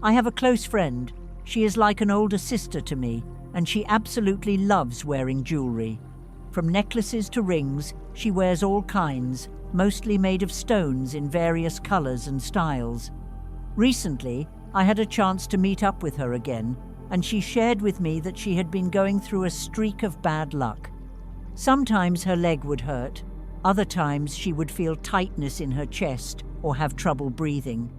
I have a close friend. She is like an older sister to me, and she absolutely loves wearing jewelry. From necklaces to rings, she wears all kinds, mostly made of stones in various colors and styles. Recently, I had a chance to meet up with her again, and she shared with me that she had been going through a streak of bad luck. Sometimes her leg would hurt, other times she would feel tightness in her chest or have trouble breathing.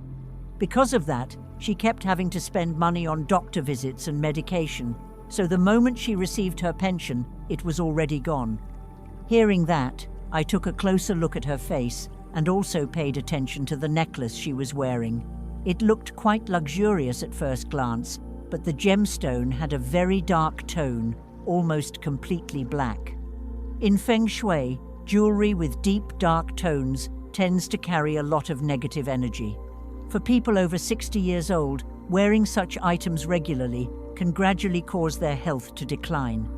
Because of that, she kept having to spend money on doctor visits and medication, so the moment she received her pension, it was already gone. Hearing that, I took a closer look at her face and also paid attention to the necklace she was wearing. It looked quite luxurious at first glance, but the gemstone had a very dark tone, almost completely black. In Feng Shui, jewelry with deep dark tones tends to carry a lot of negative energy. For people over 60 years old, wearing such items regularly can gradually cause their health to decline.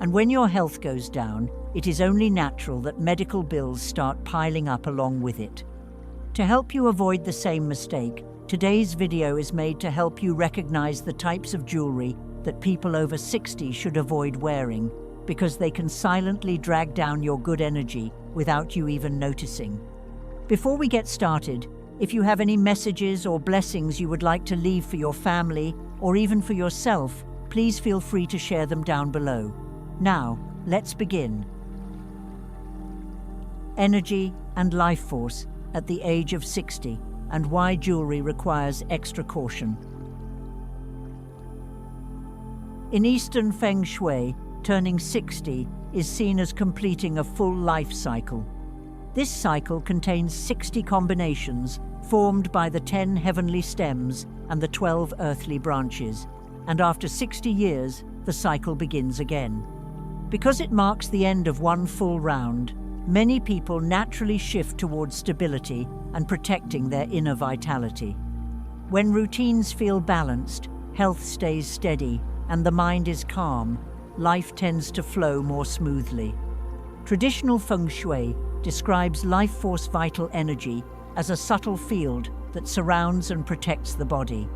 And when your health goes down, it is only natural that medical bills start piling up along with it. To help you avoid the same mistake, today's video is made to help you recognize the types of jewelry that people over 60 should avoid wearing, because they can silently drag down your good energy without you even noticing. Before we get started, if you have any messages or blessings you would like to leave for your family or even for yourself, please feel free to share them down below. Now, let's begin. Energy and life force at the age of 60, and why jewelry requires extra caution. In Eastern Feng Shui, turning 60 is seen as completing a full life cycle. This cycle contains 60 combinations formed by the 10 heavenly stems and the 12 earthly branches, and after 60 years, the cycle begins again. Because it marks the end of one full round, many people naturally shift towards stability and protecting their inner vitality. When routines feel balanced, health stays steady, and the mind is calm, life tends to flow more smoothly. Traditional Feng Shui describes life force vital energy as a subtle field that surrounds and protects the body.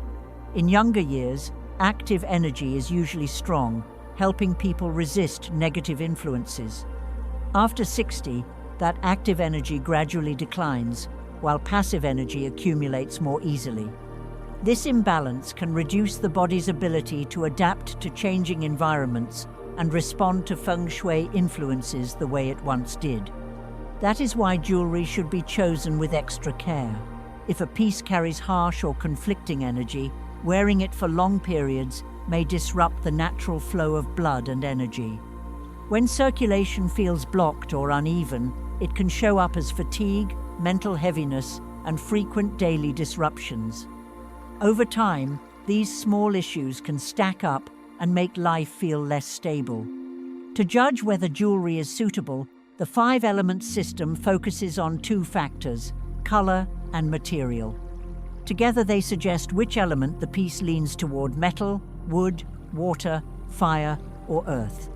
In younger years, active energy is usually strong, helping people resist negative influences. After 60, that active energy gradually declines, while passive energy accumulates more easily. This imbalance can reduce the body's ability to adapt to changing environments and respond to Feng Shui influences the way it once did. That is why jewelry should be chosen with extra care. If a piece carries harsh or conflicting energy, wearing it for long periods may disrupt the natural flow of blood and energy. When circulation feels blocked or uneven, it can show up as fatigue, mental heaviness, and frequent daily disruptions. Over time, these small issues can stack up and make life feel less stable. To judge whether jewelry is suitable, the 5-element system focuses on 2 factors: color and material. Together they suggest which element the piece leans toward: metal, wood, water, fire, or earth.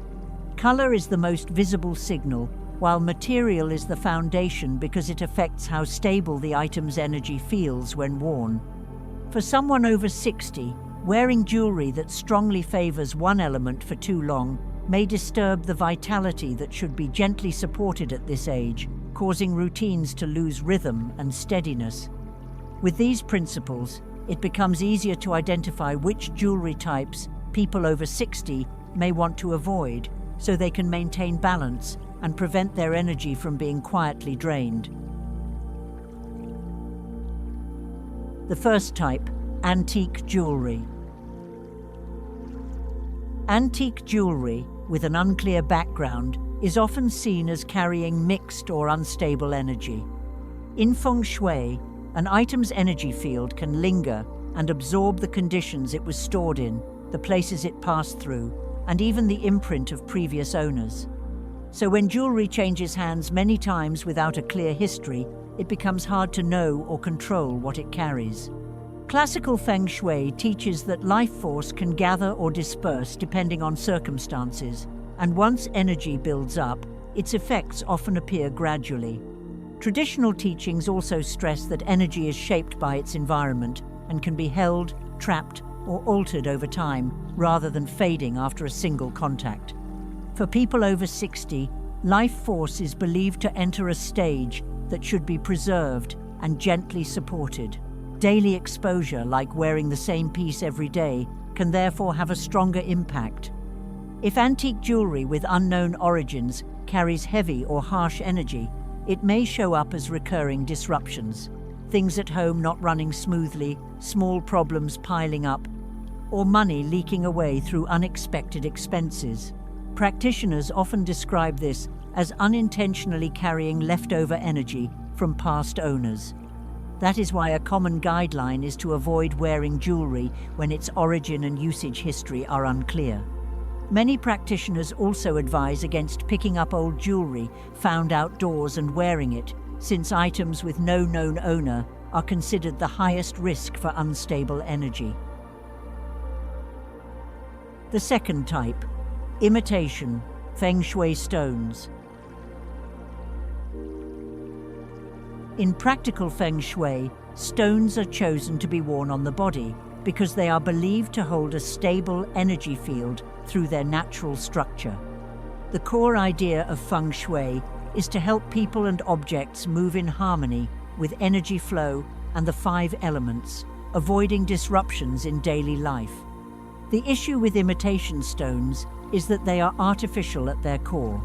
Color is the most visible signal, while material is the foundation because it affects how stable the item's energy feels when worn. For someone over 60, wearing jewelry that strongly favors one element for too long may disturb the vitality that should be gently supported at this age, causing routines to lose rhythm and steadiness. With these principles, it becomes easier to identify which jewelry types people over 60 may want to avoid, so they can maintain balance and prevent their energy from being quietly drained. The first type, antique jewelry. Antique jewelry, with an unclear background, is often seen as carrying mixed or unstable energy. In Feng Shui, an item's energy field can linger and absorb the conditions it was stored in, the places it passed through, and even the imprint of previous owners. So when jewelry changes hands many times without a clear history, it becomes hard to know or control what it carries. Classical Feng Shui teaches that life force can gather or disperse depending on circumstances, and once energy builds up, its effects often appear gradually. Traditional teachings also stress that energy is shaped by its environment and can be held, trapped or altered over time rather than fading after a single contact. For people over 60, life force is believed to enter a stage that should be preserved and gently supported. Daily exposure, like wearing the same piece every day, can therefore have a stronger impact. If antique jewelry with unknown origins carries heavy or harsh energy, it may show up as recurring disruptions. Things at home not running smoothly, small problems piling up, or money leaking away through unexpected expenses. Practitioners often describe this as unintentionally carrying leftover energy from past owners. That is why a common guideline is to avoid wearing jewelry when its origin and usage history are unclear. Many practitioners also advise against picking up old jewelry found outdoors and wearing it, since items with no known owner are considered the highest risk for unstable energy. The second type, imitation, Feng Shui stones. In practical Feng Shui, stones are chosen to be worn on the body because they are believed to hold a stable energy field through their natural structure. The core idea of Feng Shui is to help people and objects move in harmony with energy flow and the 5 elements, avoiding disruptions in daily life. The issue with imitation stones is that they are artificial at their core.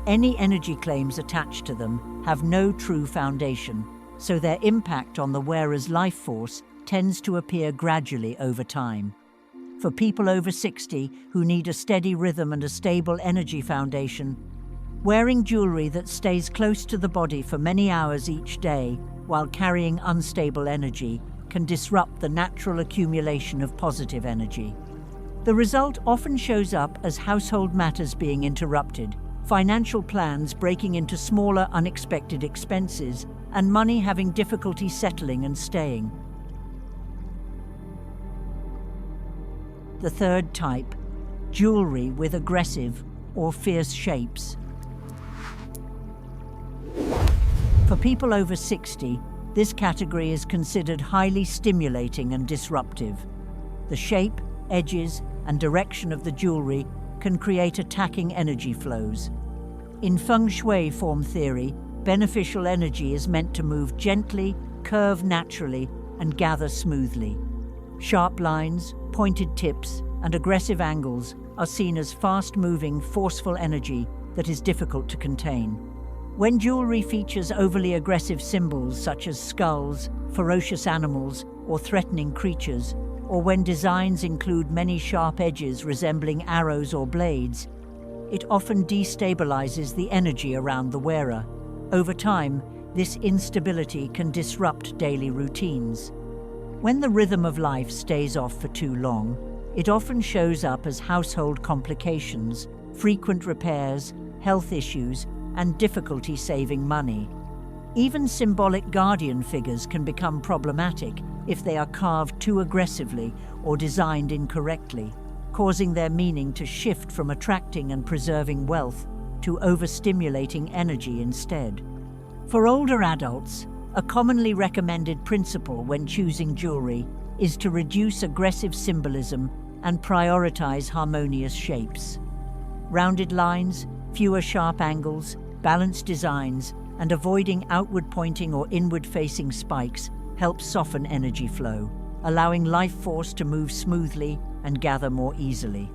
Any energy claims attached to them have no true foundation, so their impact on the wearer's life force tends to appear gradually over time. For people over 60 who need a steady rhythm and a stable energy foundation, wearing jewelry that stays close to the body for many hours each day while carrying unstable energy can disrupt the natural accumulation of positive energy. The result often shows up as household matters being interrupted, financial plans breaking into smaller unexpected expenses, and money having difficulty settling and staying. The third type, jewelry with aggressive or fierce shapes. For people over 60, this category is considered highly stimulating and disruptive. The shape, edges, and direction of the jewelry can create attacking energy flows. In Feng Shui form theory, beneficial energy is meant to move gently, curve naturally, and gather smoothly. Sharp lines, pointed tips, and aggressive angles are seen as fast-moving, forceful energy that is difficult to contain. When jewelry features overly aggressive symbols such as skulls, ferocious animals, or threatening creatures, or when designs include many sharp edges resembling arrows or blades, it often destabilizes the energy around the wearer. Over time, this instability can disrupt daily routines. When the rhythm of life stays off for too long, it often shows up as household complications, frequent repairs, health issues, and difficulty saving money. Even symbolic guardian figures can become problematic if they are carved too aggressively or designed incorrectly, causing their meaning to shift from attracting and preserving wealth to overstimulating energy instead. For older adults, a commonly recommended principle when choosing jewelry is to reduce aggressive symbolism and prioritize harmonious shapes. Rounded lines, fewer sharp angles, balanced designs, and avoiding outward-pointing or inward-facing spikes helps soften energy flow, allowing life force to move smoothly and gather more easily.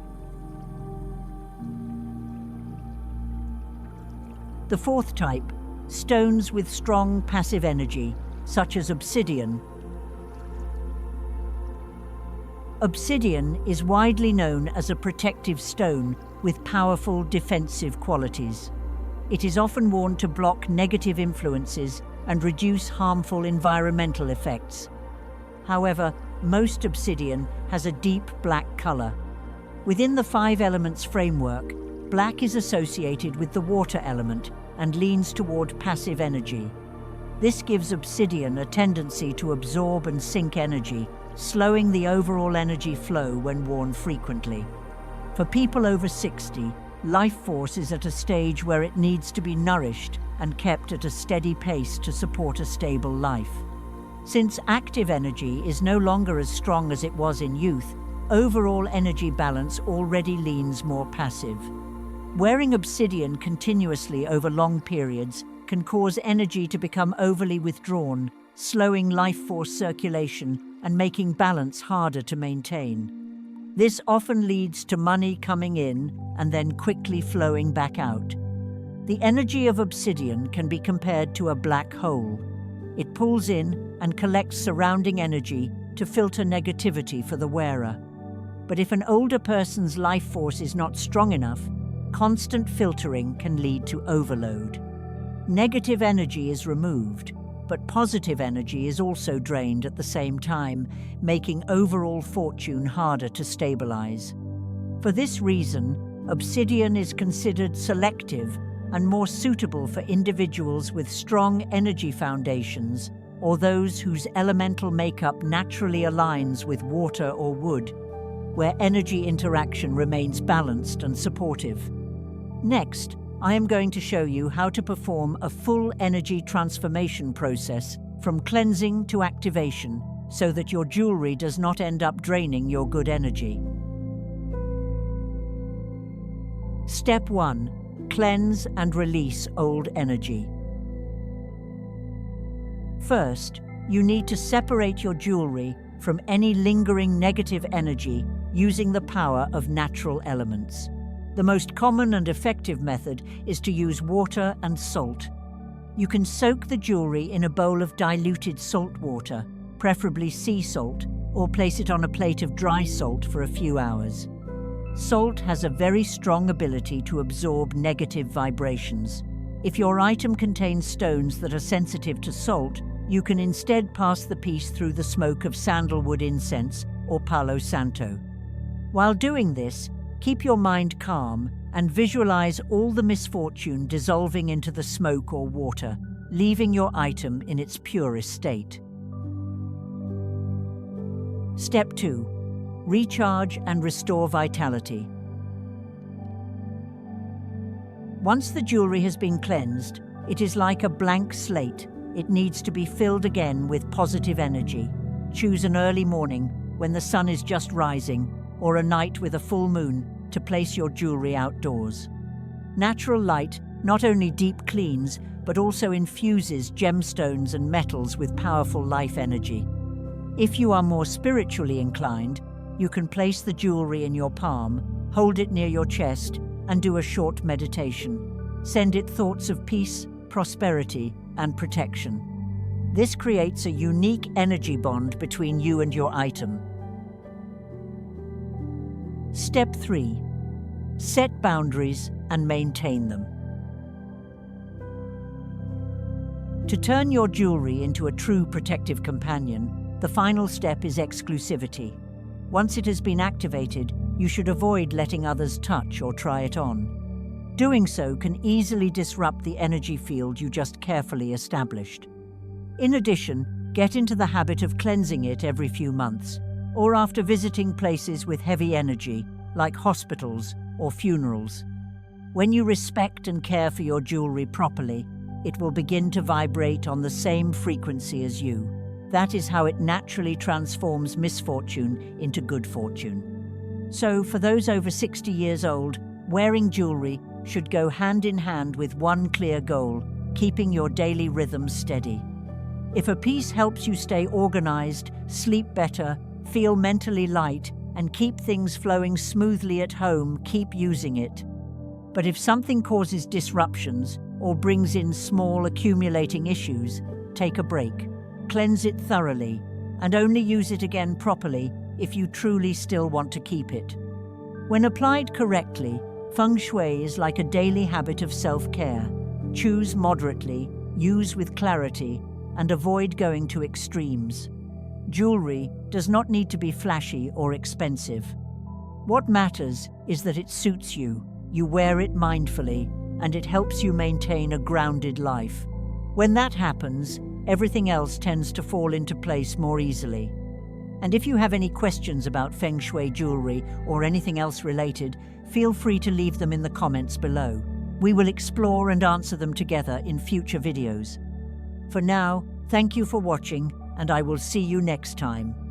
The fourth type, stones with strong passive energy, such as obsidian. Obsidian is widely known as a protective stone with powerful defensive qualities. It is often worn to block negative influences and reduce harmful environmental effects. However, most obsidian has a deep black color. Within the 5 elements framework, black is associated with the water element and leans toward passive energy. This gives obsidian a tendency to absorb and sink energy, slowing the overall energy flow when worn frequently. For people over 60, life force is at a stage where it needs to be nourished and kept at a steady pace to support a stable life. Since active energy is no longer as strong as it was in youth, overall energy balance already leans more passive. Wearing obsidian continuously over long periods can cause energy to become overly withdrawn, slowing life force circulation and making balance harder to maintain. This often leads to money coming in and then quickly flowing back out. The energy of obsidian can be compared to a black hole. It pulls in and collects surrounding energy to filter negativity for the wearer. But if an older person's life force is not strong enough, constant filtering can lead to overload. Negative energy is removed, but positive energy is also drained at the same time, making overall fortune harder to stabilize. For this reason, obsidian is considered selective and more suitable for individuals with strong energy foundations or those whose elemental makeup naturally aligns with water or wood, where energy interaction remains balanced and supportive. Next, I am going to show you how to perform a full energy transformation process from cleansing to activation so that your jewelry does not end up draining your good energy. Step 1. Cleanse and release old energy. First, you need to separate your jewelry from any lingering negative energy using the power of natural elements. The most common and effective method is to use water and salt. You can soak the jewelry in a bowl of diluted salt water, preferably sea salt, or place it on a plate of dry salt for a few hours. Salt has a very strong ability to absorb negative vibrations. If your item contains stones that are sensitive to salt, you can instead pass the piece through the smoke of sandalwood incense or Palo Santo. While doing this, keep your mind calm and visualize all the misfortune dissolving into the smoke or water, leaving your item in its purest state. Step 2. Recharge and restore vitality. Once the jewelry has been cleansed, it is like a blank slate. It needs to be filled again with positive energy. Choose an early morning when the sun is just rising, or a night with a full moon to place your jewelry outdoors. Natural light not only deep cleans, but also infuses gemstones and metals with powerful life energy. If you are more spiritually inclined, you can place the jewelry in your palm, hold it near your chest, and do a short meditation. Send it thoughts of peace, prosperity, and protection. This creates a unique energy bond between you and your item. Step 3. Set boundaries and maintain them. To turn your jewelry into a true protective companion, the final step is exclusivity. Once it has been activated, you should avoid letting others touch or try it on. Doing so can easily disrupt the energy field you just carefully established. In addition, get into the habit of cleansing it every few months, or after visiting places with heavy energy, like hospitals or funerals. When you respect and care for your jewelry properly, it will begin to vibrate on the same frequency as you. That is how it naturally transforms misfortune into good fortune. So, for those over 60 years old, wearing jewelry should go hand in hand with one clear goal: keeping your daily rhythm steady. If a piece helps you stay organized, sleep better, feel mentally light, and keep things flowing smoothly at home, keep using it. But if something causes disruptions or brings in small accumulating issues, take a break. Cleanse it thoroughly, and only use it again properly if you truly still want to keep it. When applied correctly, Feng Shui is like a daily habit of self-care. Choose moderately, use with clarity, and avoid going to extremes. Jewelry does not need to be flashy or expensive. What matters is that it suits you, you wear it mindfully, and it helps you maintain a grounded life. When that happens, everything else tends to fall into place more easily. And if you have any questions about Feng Shui jewelry or anything else related, feel free to leave them in the comments below. We will explore and answer them together in future videos. For now, thank you for watching, and I will see you next time.